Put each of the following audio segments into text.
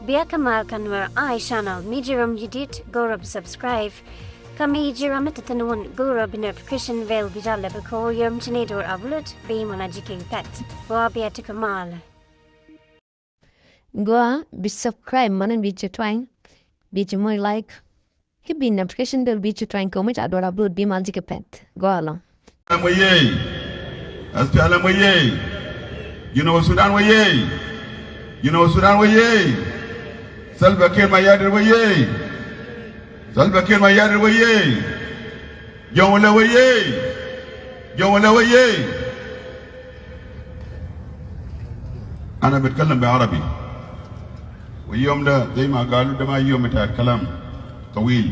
Biar kamal kanwar I channel mijiram yedit gorab subscribe. Kami jiram itatanun gorab notification vel bijale bako yum chinedor avlut be monajiki pet. Gua biar to kamal. Gua be subscribe manan be twang. Be more like. He be notification bell be twang comment ador upload be majiki pet. Go along. SPLM waye. You know Sudan waye. You know Sudan waye. Salva Kiir Mayardit waye. Salva Kiir Mayardit waye. Jongle waye. Jongle waye. أنا بتكلم بعربي. واليوم ده زي ما قالوا ده ما يوم بتاع كلام طويل.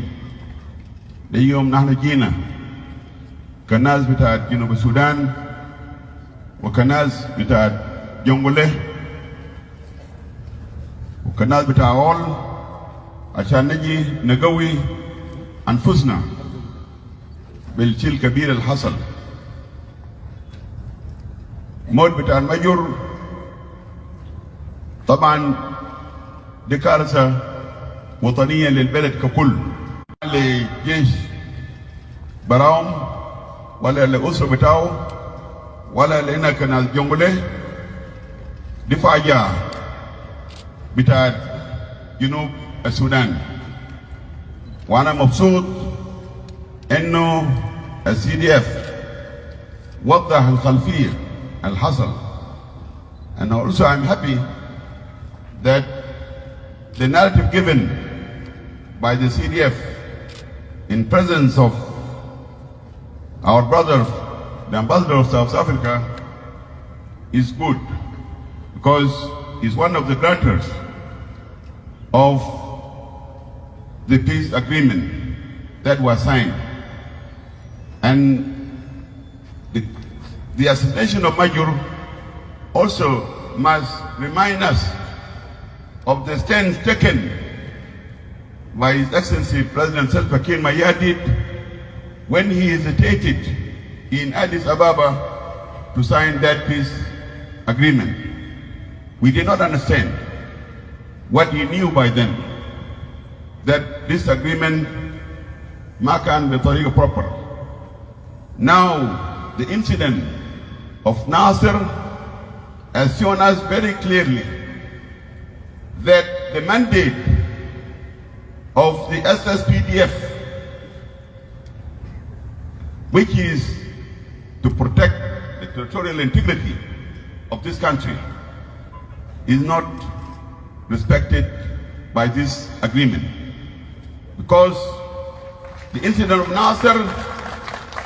ده يوم نحن جينا كناس بتاع جنوب السودان وكناس بتاع جنغله وكناس بتاع أول عشان نجي نقوي أنفسنا بالشيء الكبير اللي حصل. موت بتاع المجر طبعا دي كارثة وطنية للبلد ككل، لجيش براهم ولا لأسرة بتاعه ولا لنا كناس جنغله. دي فاجعة بتاع جنوب السودان، وانا مبسوط انه الCDF وضح الخلفية الحصل. And also I'm happy that the narrative given by the CDF in presence of our brother, the ambassador of South Africa, is good, because he's one of the grantors of the peace agreement that was signed. And the assassination of Major also must remind us of the stance taken by His Excellency President Salva Kiir Mayardit when he hesitated in Addis Ababa to sign that peace agreement. We did not understand what he knew by then, that this agreement makan بطريقة proper. Now, the incident of Nasser has shown us very clearly that the mandate of the SSPDF, which is to protect the territorial integrity of this country, is not respected by this agreement. Because the incident of Nasser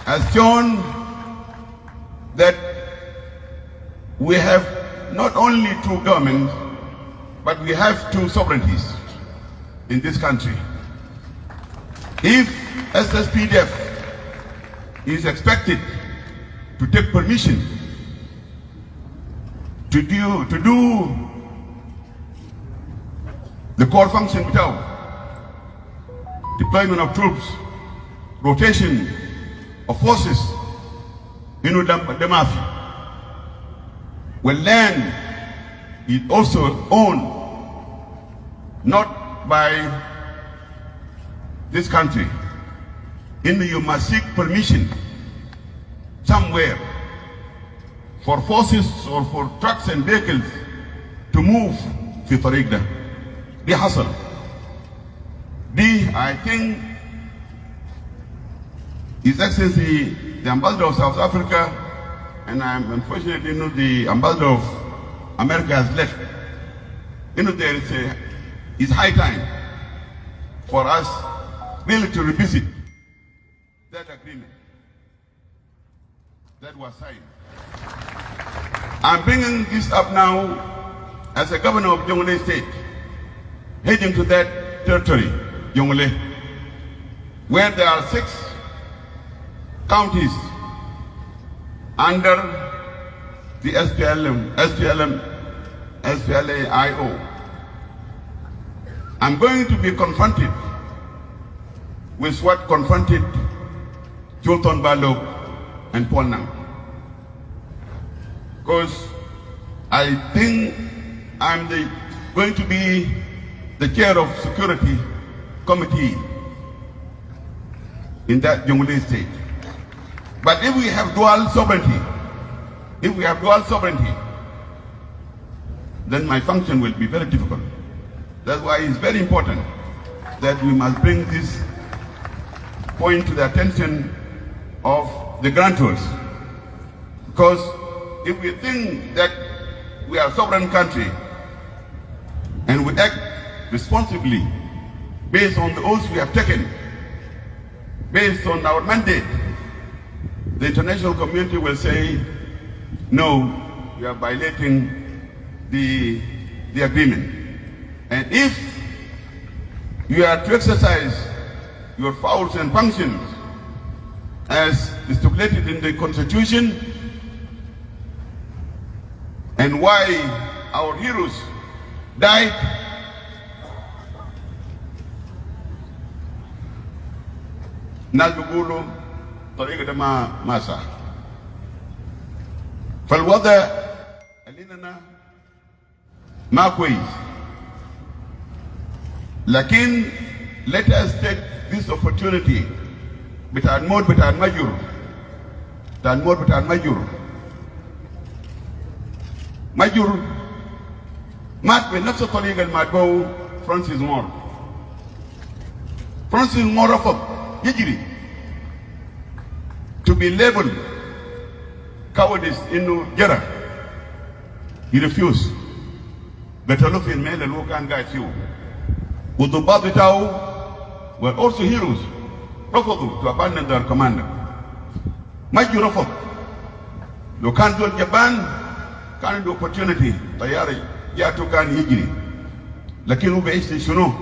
has shown that we have not only two governments, but we have two sovereignties in this country. If SSPDF is expected to take permission to do the core function without deployment of troops, rotation of forces, the mafia, when land is also owned not by this country, you must seek permission somewhere for forces or for trucks and vehicles to move في الطريق ده. دي حصل. دي I think His Excellency the Ambassador of South Africa, and I'm unfortunate the Ambassador of America has left. There is it's high time for us really to revisit that agreement that was signed. I'm bringing this up now as a governor of Jongle State, heading to that territory, Jongle, where there are 6 counties under the SPLA-IO. I'm going to be confronted with what confronted Julton Balog and Paul Nang. Because I think I'm going to be the chair of security committee in that Jongle state. But if we have dual sovereignty, then my function will be very difficult. That's why it's very important that we must bring this point to the attention of the grantors. Because if we think that we are a sovereign country and we act responsibly based on the oaths we have taken, based on our mandate, the international community will say, no, we are violating the agreement. And if you are to exercise your powers and functions as stipulated in the Constitution, and why our heroes died, نالبقولوا طريقة ما صح. فالوضع لنا ما كويس. لكن let us take this opportunity بتاع مجور مات بنفس الطريقة اللي مات به فرانسيس مور. فرانسيس مور رفض يجري to be labeled cowardice إنه جرى. He refused. قتلوه في الميل اللي هو كان قاعد فيه. والضباط بتاعه were also heroes. رفضوا to abandon their commander. مجو رفض. لو كان دول اليابان كان عنده opportunity طيارة جاته كان يجري. لكن هو بيعيش شنو؟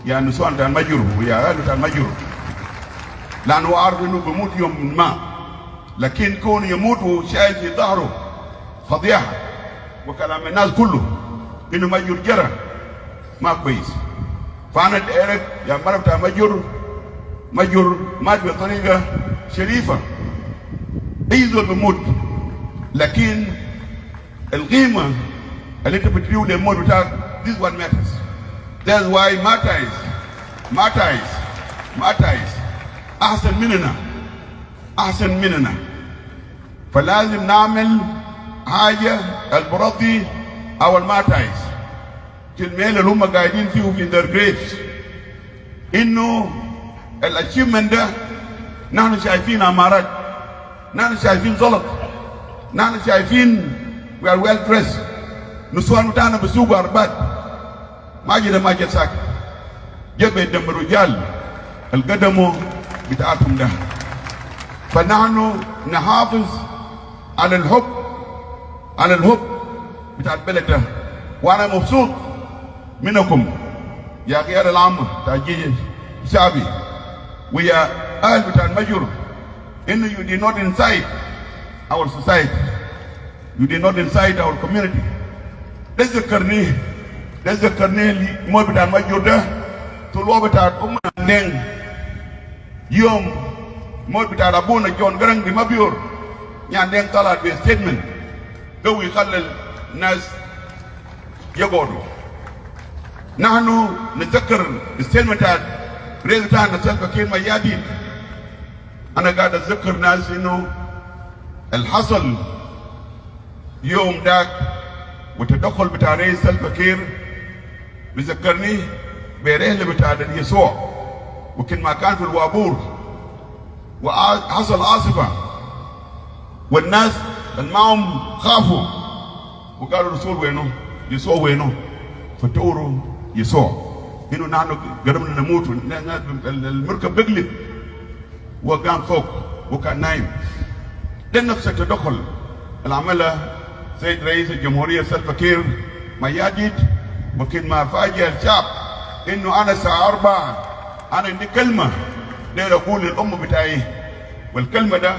يا نسوان بتاع المجر ويا عيال بتاع المجر. لأنه عارف إنه بيموت يوم ما. لكن كون يموت وشايل في ظهره فضيحة وكلام الناس كله إنه مجر جرى ما كويس. فأنا دايرك يا مرة بتاع مجر مات بطريقة شريفة. أي زول بيموت لكن القيمة اللي أنت بتريو للموت بتاعك this is what matters. That's why martyrs أحسن مننا. فلازم نعمل حاجة البرطي أو المارتايز في الميل اللي هم قاعدين فيه في their graves. إنه الأشيفمنت ده نحن شايفين أمارات، نحن شايفين زلط، نحن شايفين we are well dressed. نسوان بتاعنا بسوق أربات ما جد ساكت. جب يدم رجال القدموا بتاعتهم ده. فنحن نحافظ على الحب بتاع البلد ده. وانا مبسوط منكم يا غير العامة تاجي شعبي ويا اهل بتاع المجر انه you did not incite our society, you did not incite our community. تذكرني الموت بتاع المجر ده طلوع بتاع أمنا يوم موت بتاع أبونا جون جرنج دي مبيور يعني طلعت بستيتمنت قوي يخلي الناس يقعدوا. نحن نتذكر الستيتمنت بتاع رئيس بتاعنا سلفا كير ميادين. أنا قاعد أتذكر ناس إنه الحصل يوم داك وتدخل بتاع رئيس سلفا كير بذكرني برحلة بتاع يسوع وكل ما كان في الوابور وحصل عاصفة والناس المعهم خافوا وقالوا الرسول وينه؟ يسوع وينه؟ فتوروا يسوع إنه نحن قربنا نموت المركب بيقلب وقام فوق وكان نايم. ده نفس التدخل العملة سيد رئيس الجمهورية سلفا كير ميادين. وكل ما فاجئ الشعب إنه أنا الساعة 4 أنا عندي كلمة داير أقول للأمة بتاعي والكلمة ده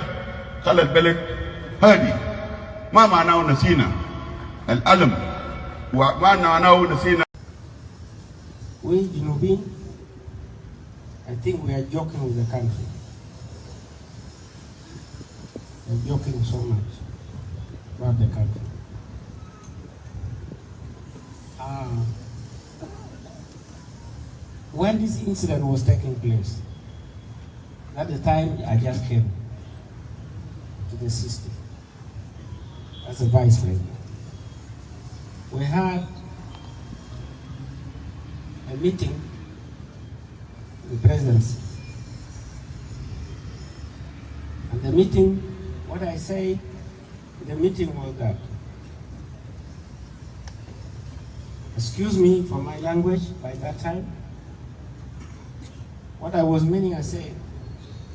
خلى البلد هادي. ما معناه نسينا الألم وما معناه نسينا. We Junubin, I think we are joking with the country. We are joking so much about the country. when this incident was taking place, at the time I just came to the system as a vice president. We had a meeting with the presidency. And the meeting, what I say, the meeting was that, excuse me for my language by that time, what I was meaning, I say,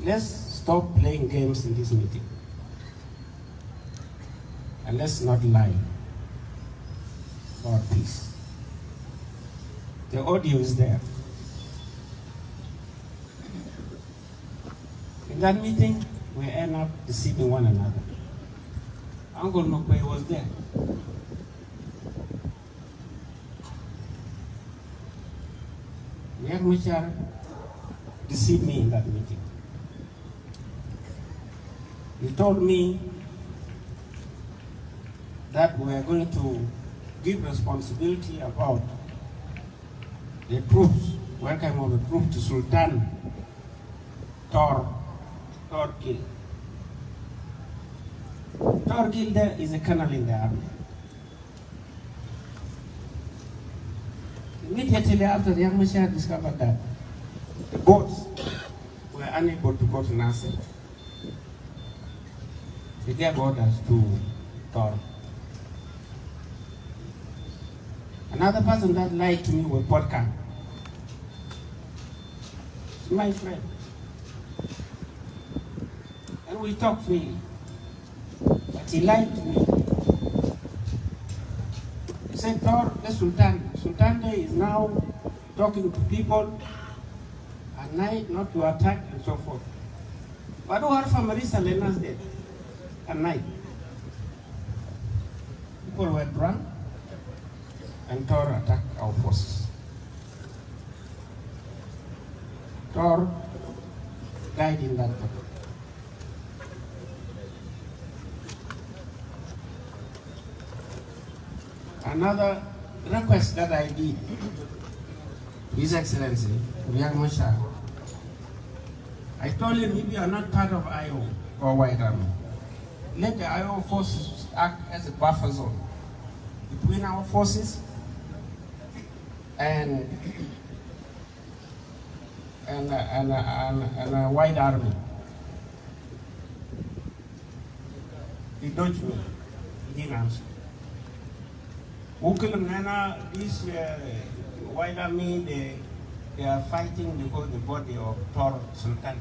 let's stop playing games in this meeting. And let's not lie about peace. The audio is there. In that meeting, we end up deceiving one another. Uncle Mokwe was there. Riek Machar deceived me in that meeting. He told me that we are going to give responsibility about the troops, welcome of the troops to Sultan Torgil. Torgil there is a colonel in the army. Immediately after the young Machar discovered that the boats were unable to go to Nasser, he gave orders to Tor. Another person that lied to me was Podkan. He's my friend. And we talk freely. But he lied to me. He said, Tor, the Sultan. Sultan is now talking to people at night not to attack and so forth. But who are from Marisa Lena's dead at night? People were drunk and Tor attacked our forces. Tor died in that battle. Another request that I did, His Excellency, Riek Machar, I told him if you are not part of IO or White Army, let the IO forces act as a buffer zone between our forces and a White Army. He dodged me. He didn't answer. This White Army, they are fighting because the body of Tor Sultan,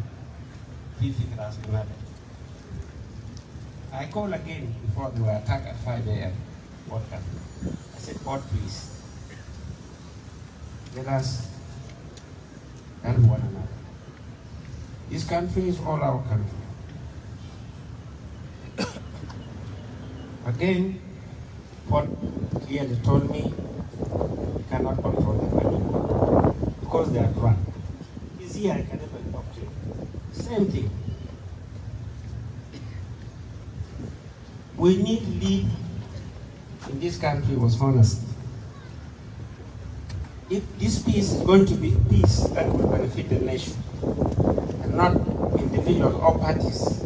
I called again before they were attacked at 5 a.m. I said, God, please, let us help one another. This country is all our country. Again, what clearly told me he cannot control the money because they are drunk. He's here, I can never talk to him. Same thing. We need to lead in this country was honesty. If this peace is going to be peace that will benefit the nation and not individuals or parties,